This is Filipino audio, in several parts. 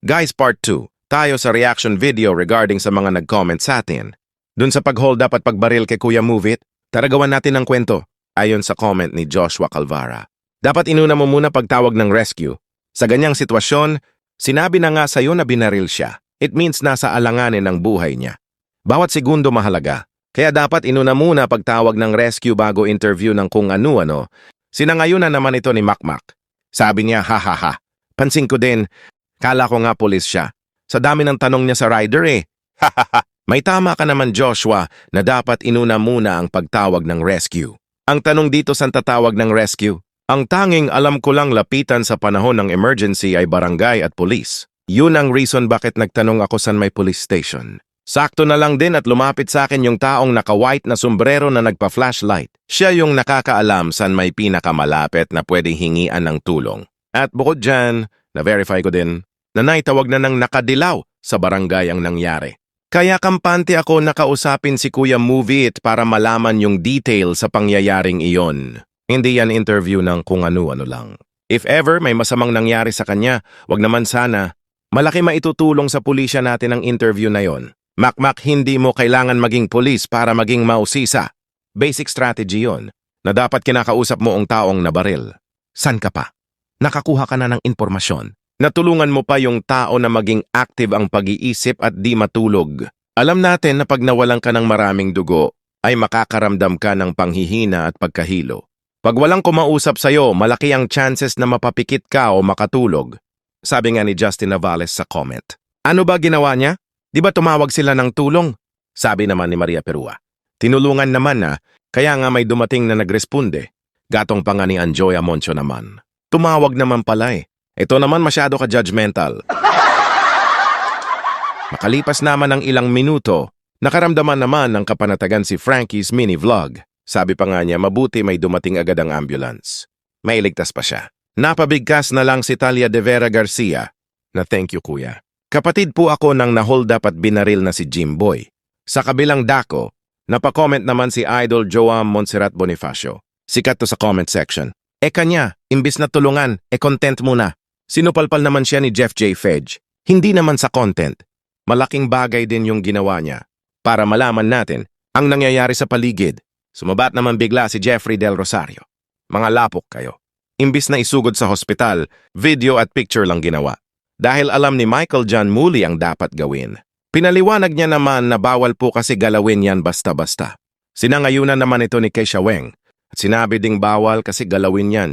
Guys, part 2. Tayo sa reaction video regarding sa mga nag-comment sa atin. Dun sa pag-hold up at pagbaril kay Kuya Move It, taragawan natin ng kwento ayon sa comment ni Joshua Calvara. Dapat inuna mo muna pagtawag ng rescue. Sa ganyang sitwasyon, sinabi na nga sa'yo na binaril siya. It means nasa alanganin ng buhay niya. Bawat segundo mahalaga. Kaya dapat inuna muna pagtawag ng rescue bago interview ng kung ano-ano. Sinangayunan naman ito ni Makmak. Sabi niya, ha. Pansin ko din, kala ko nga pulis siya. Sa dami ng tanong niya sa rider Ha. May tama ka naman Joshua na dapat inuna muna ang pagtawag ng rescue. Ang tanong dito saan tatawag ng rescue? Ang tanging alam ko lang lapitan sa panahon ng emergency ay barangay at pulis. Yun ang reason bakit nagtanong ako saan may police station. Sakto na lang din at lumapit sa akin yung taong naka-white na sombrero na nagpa-flashlight. Siya yung nakakaalam saan may pinakamalapit na pwedeng hingian ng tulong. At bukod dyan, na-verify ko din, na naitawag na ng nakadilaw sa barangay ang nangyari. Kaya kampante ako nakausapin si Kuya Move It para malaman yung detail sa pangyayaring iyon. Hindi yan interview ng kung ano-ano lang. If ever may masamang nangyari sa kanya, wag naman sana. Malaki maitutulong sa pulisya natin ang interview na yon. Makmak, hindi mo kailangan maging pulis para maging mausisa. Basic strategy yon, na dapat kinakausap mo ang taong nabaril. San ka pa? Nakakuha ka na ng impormasyon. Natulungan mo pa yung tao na maging active ang pag-iisip at di matulog. Alam natin na pag nawalan ka ng maraming dugo, ay makakaramdam ka ng panghihina at pagkahilo. Pag walang kumausap sa'yo, malaki ang chances na mapapikit ka o makatulog. Sabi nga ni Justin Navales sa comment. Ano ba ginawa niya? Di ba tumawag sila ng tulong? Sabi naman ni Maria Perua. Tinulungan naman na, kaya nga may dumating na nagresponde. Gatong pa nga ni Anjoya Moncho naman. Tumawag naman pala Ito naman masyado ka judgmental. Makalipas naman ng ilang minuto, nakaramdaman naman ng kapanatagan si Frankie's mini vlog. Sabi pa nga niya, mabuti may dumating agad ang ambulance. Mailigtas pa siya. Napabigkas na lang si Talia de Vera Garcia na thank you kuya. Kapatid po ako nang na-hold up at binaril na si Jimboy. Sa kabilang dako, napakomment naman si Idol Joam Montserrat Bonifacio. Sikat to sa comment section. Kanya, imbis na tulungan, content muna. Sinupalpal naman siya ni Jeff J. Fedge. Hindi naman sa content. Malaking bagay din yung ginawa niya. Para malaman natin ang nangyayari sa paligid. Sumabat naman bigla si Jeffrey Del Rosario. Mga lapok kayo. Imbis na isugod sa hospital, video at picture lang ginawa. Dahil alam ni Michael John Muli ang dapat gawin. Pinaliwanag niya naman na bawal po kasi galawin yan basta-basta. Sinangayunan naman ito ni Keisha Weng. At sinabi ding bawal kasi galawin yan.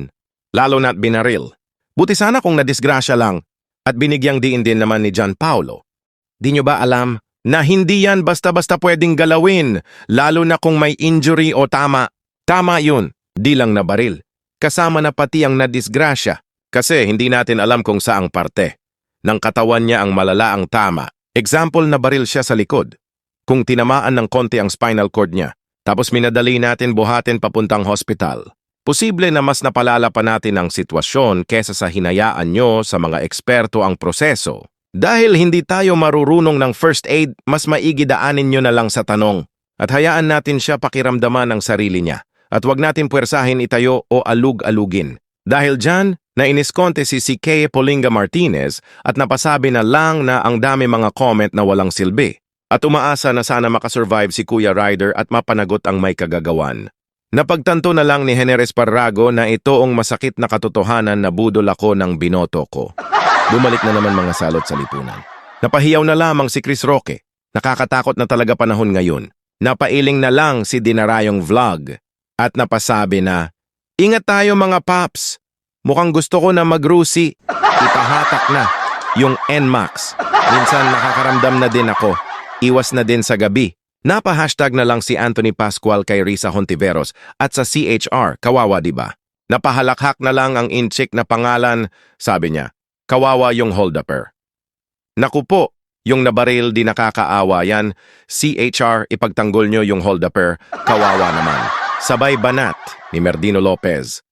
Lalo na't binaril. Buti sana kung nadisgrasya lang. At binigyang diin din naman ni John Paulo. Di nyo ba alam na hindi yan basta-basta pwedeng galawin, lalo na kung may injury o tama. Tama yun, di lang nabaril. Kasama na pati ang nadisgrasya. Kasi hindi natin alam kung saang parte ng katawan niya ang malala ang tama. Example, nabaril siya sa likod. Kung tinamaan ng konti ang spinal cord niya, tapos minadali natin buhatin papuntang hospital, posible na mas napalala pa natin ang sitwasyon kesa sa hinayaan nyo sa mga eksperto ang proseso. Dahil hindi tayo marurunong ng first aid, mas maigi daanin nyo na lang sa tanong. At hayaan natin siya pakiramdaman ang sarili niya. At wag natin puwersahin itayo o alug-alugin. Dahil dyan, nainiskonte si Kay Polinga Martinez at napasabi na lang na ang dami mga comment na walang silbi. At umaasa na sana makasurvive si Kuya Ryder at mapanagot ang may kagagawan. Napagtanto na lang ni Generes Parrago na ito ang masakit na katotohanan na budol ako ng binoto ko. Bumalik na naman mga salot sa lipunan. Napahiyaw na lamang si Chris Roque. Nakakatakot na talaga panahon ngayon. Napailing na lang si Dinarayong Vlog. At napasabi na, ingat tayo mga paps. Mukhang gusto ko na magrusi. Ipahatak na yung NMAX. Minsan nakakaramdam na din ako. Iwas na din sa gabi. Napa-hashtag na lang si Anthony Pascual kay Risa Hontiveros at sa CHR, kawawa diba? Napahalakhak na lang ang inchik na pangalan, sabi niya, kawawa yung hold-upper. Naku po, yung nabaril di nakakaawa yan. CHR, ipagtanggol nyo yung hold-upper, kawawa naman. Sabay banat ni Merdino Lopez.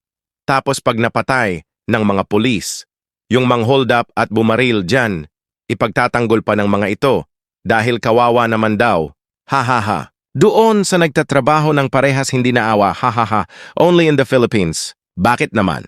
Tapos pag napatay ng mga pulis, yung mang-hold up at bumaril dyan, ipagtatanggol pa ng mga ito dahil kawawa naman daw. Ha. Doon sa nagtatrabaho ng parehas hindi naawa, ha. Only in the Philippines. Bakit naman?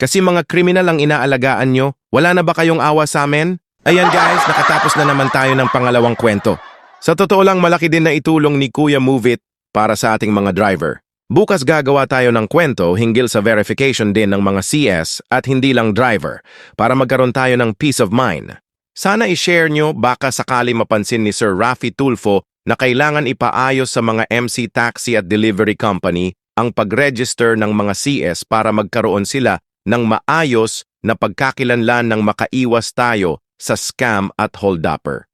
Kasi mga kriminal ang inaalagaan nyo, wala na ba kayong awa sa amin? Ayan guys, nakatapos na naman tayo ng pangalawang kwento. Sa totoo lang, malaki din na itulong ni Kuya Move It para sa ating mga driver. Bukas gagawa tayo ng kwento hinggil sa verification din ng mga CS at hindi lang driver para magkaroon tayo ng peace of mind. Sana i-share nyo baka sakali mapansin ni Sir Rafi Tulfo na kailangan ipaayos sa mga MC taxi at delivery company ang pag-register ng mga CS para magkaroon sila ng maayos na pagkakilanlan ng makaiwas tayo sa scam at hold-upper.